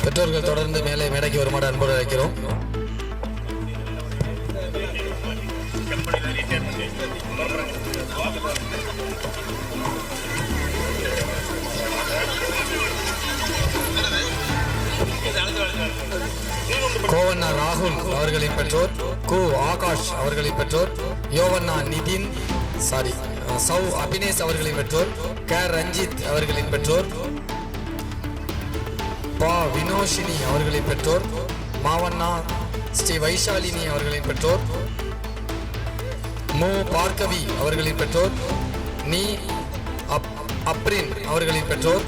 பெற்றோர்கள் தொடர்ந்து மேலே மேடைக்கு வருமாறு அன்போடு அழைக்கிறோம். கோவண்ணா ராகுல் அவர்களின் பெற்றோர், கு ஆகாஷ் அவர்களின் பெற்றோர், யோவண்ணா நிதின் சௌ அபினேஷ் அவர்களின் பெற்றோர், க ரஞ்சித் அவர்களின் பெற்றோர், பா வினோஷினி அவர்களின் பெற்றோர், மாவண்ணா ஸ்ரீ வைஷாலினி அவர்களின் பெற்றோர், மு பார்கவி அவர்களின் பெற்றோர், நீ அப்ரின் அவர்களின் பெற்றோர்,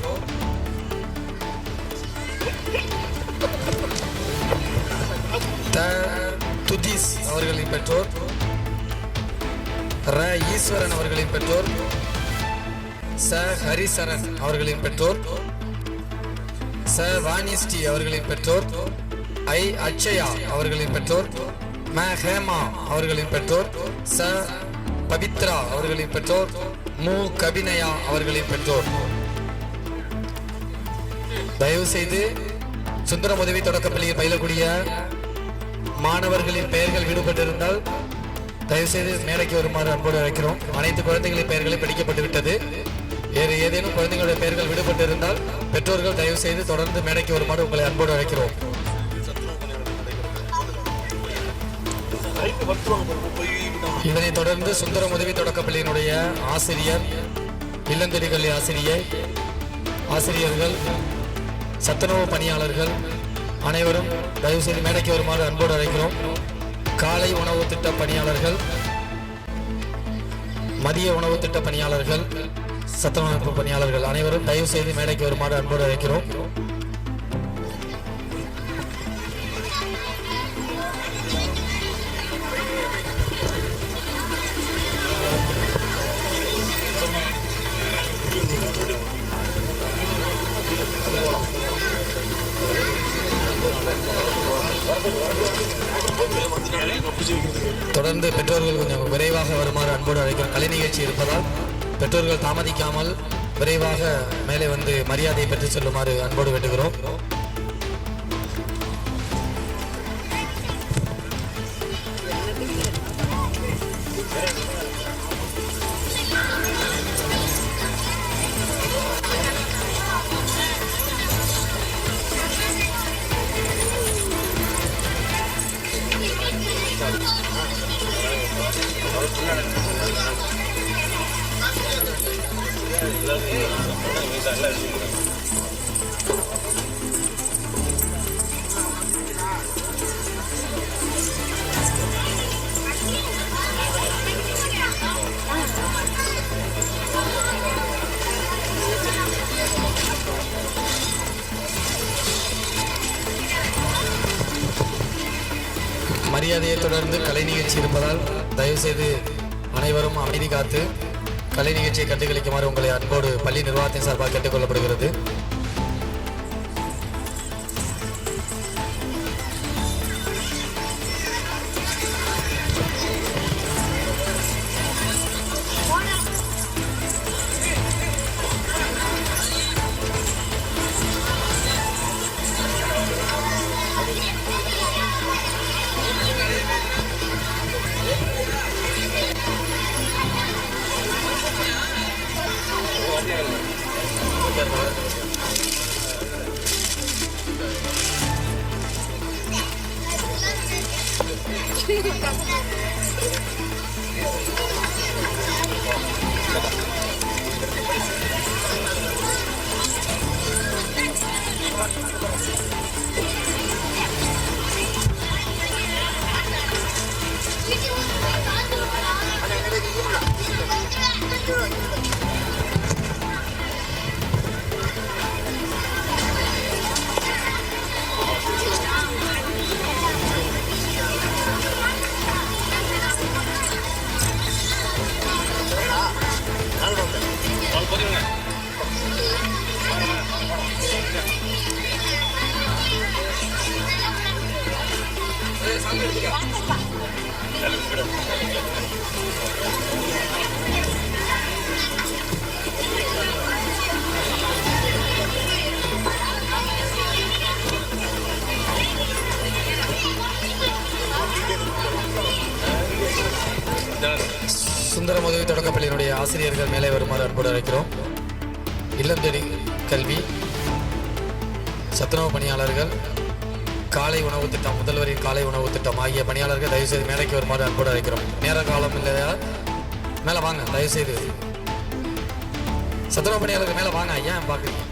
துதிஸ் அவர்களின் பெற்றோர், ர ஈஸ்வரன் அவர்களின் பெற்றோர், ச ஹரிசரன் அவர்களின் பெற்றோர், ச வாணிஸ்ரீ அவர்களின் பெற்றோர், ஐ அச்சயா அவர்களின் பெற்றோர், ம ஹேமா அவர்களின் பெற்றோர், ச பவித்ரா அவர்களின் பெற்றோர், மு கபினயா அவர்களின் பெற்றோர். தயவு செய்து சுந்தரம் உதவி தொடக்கப்பள்ளியில் பயிலக்கூடிய மாணவர்களின் பெயர்கள் விடுபட்டிருந்தால் தயவு செய்து மேடைக்கு வருமாறு அன்போடு அழைக்கிறோம். அனைத்து குழந்தைகளின் பெயர்களை படிக்கப்பட்டு விட்டது. வேறு ஏதேனும் குழந்தைகளுடைய பெயர்கள் விடுபட்டிருந்தால் பெற்றோர்கள் தயவு செய்து தொடர்ந்து மேடைக்கு வருமாறு உங்களை அன்போடு அழைக்கிறோம். இதனைத் தொடர்ந்து சுந்தரம் உதவி தொடக்கப்பள்ளியினுடைய ஆசிரியர், இல்லந்தொடிகள் ஆசிரியர்கள், சத்துணவு பணியாளர்கள் அனைவரும் தயவு செய்து மேடைக்கு வருமாறு அன்போடு அழைக்கிறோம். காலை உணவு திட்ட பணியாளர்கள், மதிய உணவு திட்ட பணியாளர்கள், சத்துணவு பணியாளர்கள் அனைவரும் தயவு செய்து மேடைக்கு வருமாறு அன்போடு அழைக்கிறோம். தொடர்ந்து பெற்றோர்கள் கொஞ்சம் விரைவாக வருமாறு அன்போடு அழைக்கிறோம். கலை நிகழ்ச்சி இருப்பதால் பெற்றோர்கள் தாமதிக்காமல் விரைவாக மேலே வந்து மரியாதையை பெற்று செல்லுமாறு அன்போடு வேண்டுகிறோம். மரியாதையை தொடர்ந்து கலை நிகழ்ச்சி இருப்பதால் தயவு செய்து அனைவரும் அமைதி காத்து கலை நிகழ்ச்சியை கண்டுகளிக்குமாறு உங்களை அன்போடு பள்ளி நிர்வாகத்தின் சார்பாக கேட்டுக்கொள்ளப்படுகிறது. தொடக்கப்பள்ளியினுடைய ஆசிரியர்கள் மேலே வருமாறு அன்போடு அழைக்கிறோம். இல்லம் தேடி கல்வி, சத்துணவு பணியாளர்கள், காலை உணவு திட்டம், முதல்வரின் காலை உணவு திட்டம் ஆகிய பணியாளர்கள் தயவுசெய்து மேடைக்கு வருமாறு அன்போடு அழைக்கிறோம். நேர காலம் இல்லையா, மேலே வாங்க. தயவுசெய்து சத்துணவு பணியாளர்கள் மேலே வாங்க. ஏன் பார்க்குறீங்க?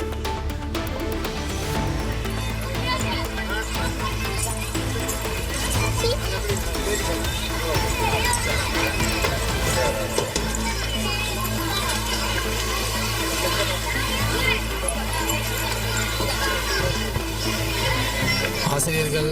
ஆசிரியர்கள்